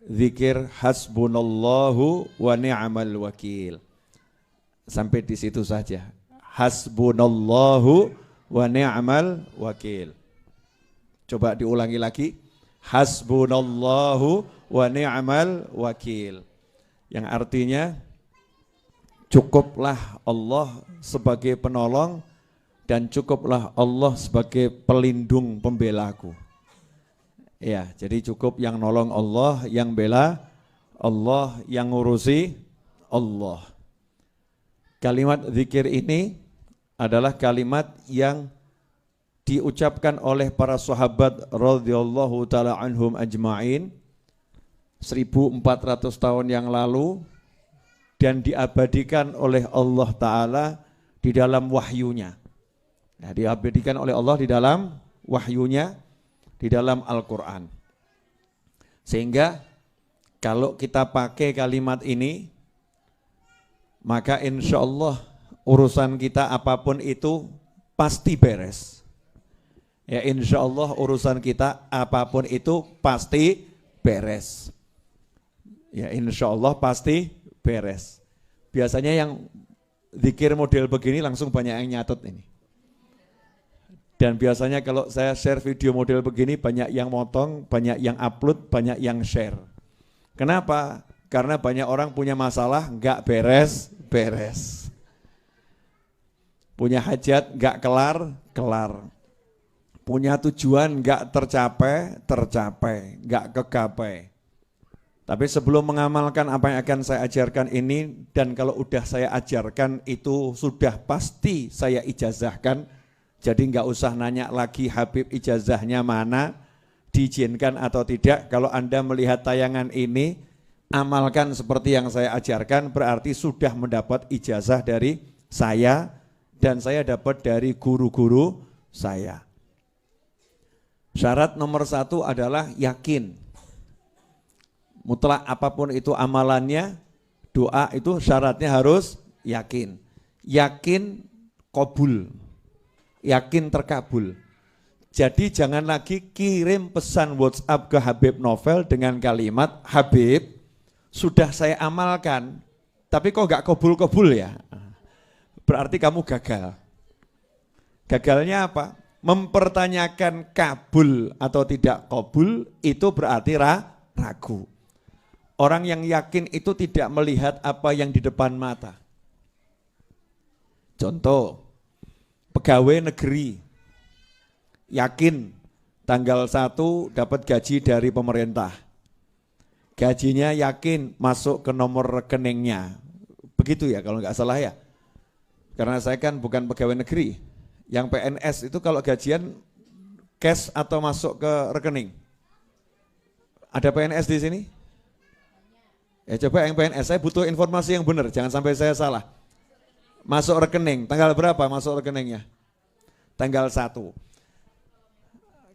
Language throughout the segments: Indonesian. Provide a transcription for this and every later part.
zikir hasbunallahu wa ni'mal wakil. Sampai di situ saja. Hasbunallahu wa ni'mal wakil. Coba diulangi lagi. Hasbunallahu wa ni'mal wakil. Yang artinya cukuplah Allah sebagai penolong dan cukuplah Allah sebagai pelindung pembelaku. Ya, jadi cukup yang nolong Allah, yang bela Allah, yang ngurusi Allah. Kalimat zikir ini adalah kalimat yang diucapkan oleh para sahabat radhiyallahu taala anhum ajma'in 1400 tahun yang lalu dan diabadikan oleh Allah taala di dalam wahyunya. Nah, diabadikan oleh Allah di dalam wahyunya, di dalam Al-Quran. Sehingga kalau kita pakai kalimat ini, maka insya Allah urusan kita apapun itu pasti beres. Ya, insya Allah urusan kita apapun itu pasti beres. Ya, insya Allah pasti beres. Biasanya yang zikir model begini langsung banyak yang nyatet ini. Dan biasanya kalau saya share video model begini banyak yang motong, banyak yang upload, banyak yang share. Kenapa? Karena banyak orang punya masalah nggak beres-beres. Punya hajat nggak kelar-kelar. Punya tujuan nggak tercapai, nggak kegapai. Tapi sebelum mengamalkan apa yang akan saya ajarkan ini, dan kalau udah saya ajarkan itu sudah pasti saya ijazahkan. Jadi nggak usah nanya lagi Habib ijazahnya mana, diizinkan atau tidak. Kalau Anda melihat tayangan ini, amalkan seperti yang saya ajarkan, berarti sudah mendapat ijazah dari saya dan saya dapat dari guru-guru saya. Syarat nomor 1 adalah yakin. Mutlak apapun itu amalannya, doa itu syaratnya harus yakin. Yakin qabul. Yakin terkabul. Jadi jangan lagi kirim pesan WhatsApp ke Habib Novel dengan kalimat, Habib sudah saya amalkan, tapi kok gak kabul-kabul ya? Berarti kamu gagal. Gagalnya apa? Mempertanyakan kabul atau tidak kabul itu berarti ragu. Orang yang yakin itu tidak melihat apa yang di depan mata. Contoh, pegawai negeri yakin tanggal 1 dapat gaji dari pemerintah. Gajinya yakin masuk ke nomor rekeningnya. Begitu ya kalau nggak salah ya. Karena saya kan bukan pegawai negeri. Yang PNS itu kalau gajian cash atau masuk ke rekening. Ada PNS di sini? Ya coba yang PNS, saya butuh informasi yang benar, jangan sampai saya salah. Masuk rekening, tanggal berapa masuk rekeningnya? Tanggal 1.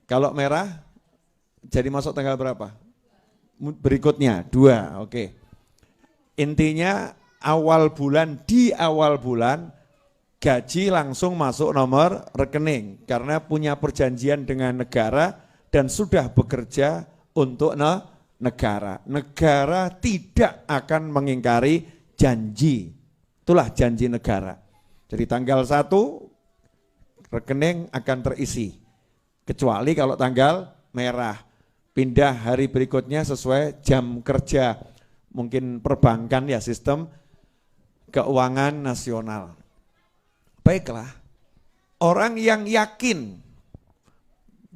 Kalau merah, jadi masuk tanggal berapa? Berikutnya, 2, oke. Intinya di awal bulan, gaji langsung masuk nomor rekening. Karena punya perjanjian dengan negara dan sudah bekerja untuk negara. Negara tidak akan mengingkari janji. Itulah janji negara. Jadi tanggal 1 rekening akan terisi. Kecuali kalau tanggal merah. Pindah hari berikutnya sesuai jam kerja. Mungkin perbankan ya, sistem keuangan nasional. Baiklah. Orang yang yakin,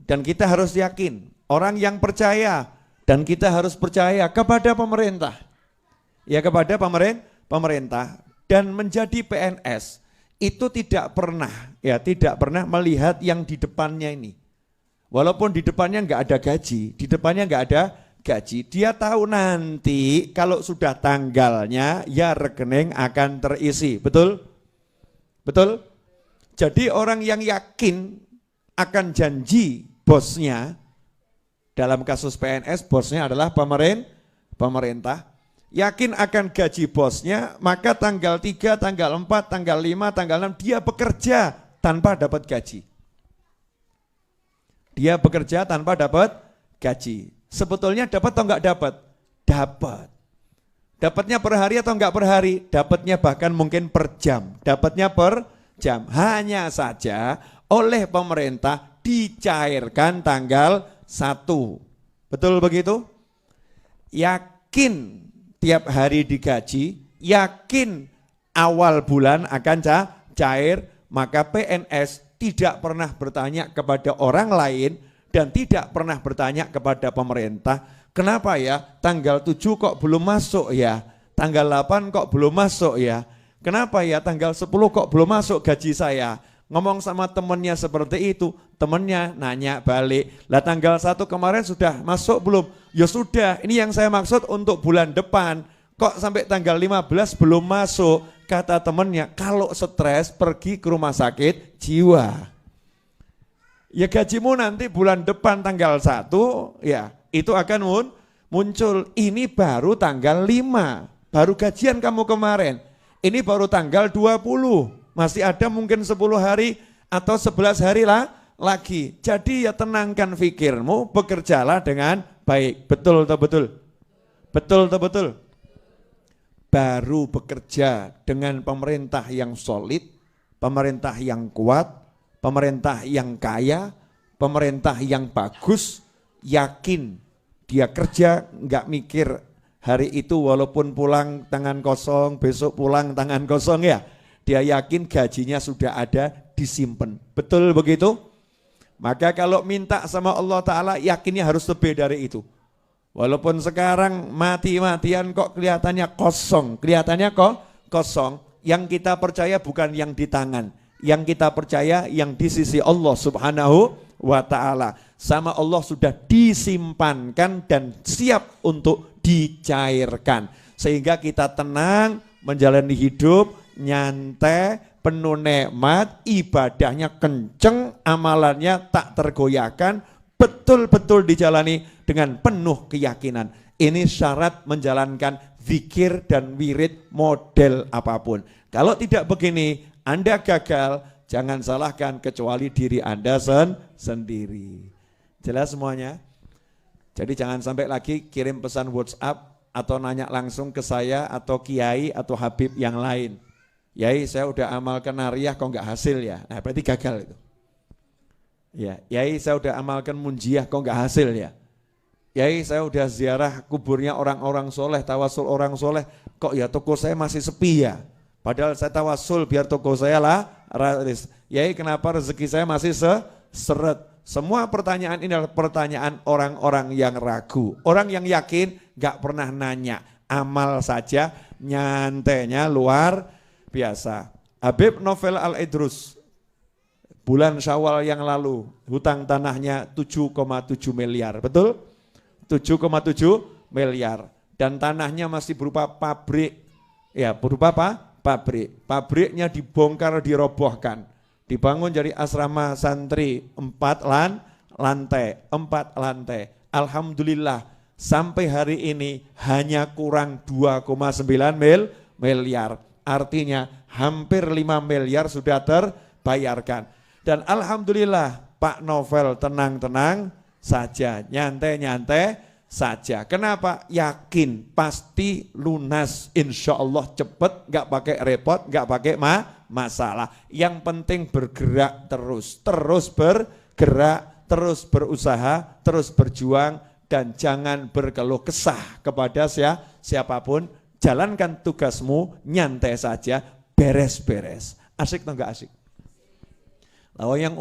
dan kita harus yakin. Orang yang percaya, dan kita harus percaya kepada pemerintah. Ya, kepada pemerintah. Dan menjadi PNS itu tidak pernah melihat yang di depannya ini. Walaupun di depannya nggak ada gaji, dia tahu nanti kalau sudah tanggalnya ya rekening akan terisi, betul? Betul? Jadi orang yang yakin akan janji bosnya, dalam kasus PNS bosnya adalah pemerintah, yakin akan gaji bosnya, maka tanggal 3, tanggal 4, tanggal 5, tanggal 6 dia bekerja tanpa dapat gaji. Dia bekerja tanpa dapat gaji. Sebetulnya dapat atau enggak dapat? Dapat. Dapatnya per hari atau enggak per hari? Dapatnya bahkan mungkin per jam. Dapatnya per jam. Hanya saja oleh pemerintah dicairkan tanggal 1. Betul begitu? Yakin tiap hari digaji, yakin awal bulan akan cair, maka PNS tidak pernah bertanya kepada orang lain dan tidak pernah bertanya kepada pemerintah, kenapa ya tanggal 7 kok belum masuk ya, tanggal 8 kok belum masuk ya, kenapa ya tanggal 10 kok belum masuk gaji saya. Ngomong sama temennya seperti itu, temennya nanya balik, lah tanggal 1 kemarin sudah masuk belum? Ya sudah, ini yang saya maksud untuk bulan depan, kok sampai tanggal 15 belum masuk? Kata temennya, kalau stres pergi ke rumah sakit jiwa. Ya gajimu nanti bulan depan tanggal 1, ya itu akan muncul. Ini baru tanggal 5, baru gajian kamu kemarin, ini baru tanggal 20. Masih ada mungkin 10 hari atau 11 hari lagi. Jadi ya tenangkan pikirmu, bekerjalah dengan baik. Betul atau betul? Betul atau betul? Baru bekerja dengan pemerintah yang solid, pemerintah yang kuat, pemerintah yang kaya, pemerintah yang bagus, yakin dia kerja nggak mikir hari itu walaupun pulang tangan kosong, besok pulang tangan kosong ya. Dia yakin gajinya sudah ada, disimpan. Betul begitu? Maka kalau minta sama Allah Ta'ala, yakinnya harus lebih dari itu. Walaupun sekarang mati-matian kok kelihatannya kosong. Kelihatannya kok kosong. Yang kita percaya bukan yang di tangan. Yang kita percaya yang di sisi Allah Subhanahu wa Ta'ala. Sama Allah sudah disimpankan dan siap untuk dicairkan. Sehingga kita tenang menjalani hidup, nyantai, penuh nikmat, ibadahnya kenceng, amalannya tak tergoyahkan, betul-betul dijalani dengan penuh keyakinan. Ini syarat menjalankan zikir dan wirid model apapun. Kalau tidak begini, Anda gagal, jangan salahkan kecuali diri Anda sendiri. Jelas semuanya? Jadi jangan sampai lagi kirim pesan WhatsApp atau nanya langsung ke saya atau kiai atau habib yang lain. Yai saya udah amalkan nariyah kok nggak hasil ya, nah berarti gagal itu. Ya, Yai saya udah amalkan munjiah kok nggak hasil ya. Yai saya udah ziarah kuburnya orang-orang soleh, tawasul orang soleh, kok ya toko saya masih sepi ya. Padahal saya tawasul biar toko saya lah raris. Yai kenapa rezeki saya masih seret? Semua pertanyaan ini adalah pertanyaan orang-orang yang ragu. Orang yang yakin nggak pernah nanya, amal saja, nyantainya luar biasa. Habib Novel Al-Idrus bulan Syawal yang lalu hutang tanahnya 7,7 miliar, betul? 7,7 miliar dan tanahnya masih berupa pabrik. Ya, berupa apa? Pabrik. Pabriknya dibongkar, dirobohkan. Dibangun jadi asrama santri 4 lantai. Alhamdulillah sampai hari ini hanya kurang 2,9 miliar. Artinya hampir 5 miliar sudah terbayarkan. Dan alhamdulillah Pak Novel tenang-tenang saja, nyantai-nyantai saja. Kenapa? Yakin pasti lunas, insya Allah cepat, gak pakai repot, gak pakai masalah. Yang penting bergerak terus bergerak, terus berusaha, terus berjuang, dan jangan berkeluh kesah kepada siapapun. Jalankan tugasmu, nyantai saja, beres-beres. Asik atau enggak asik? Lalu yang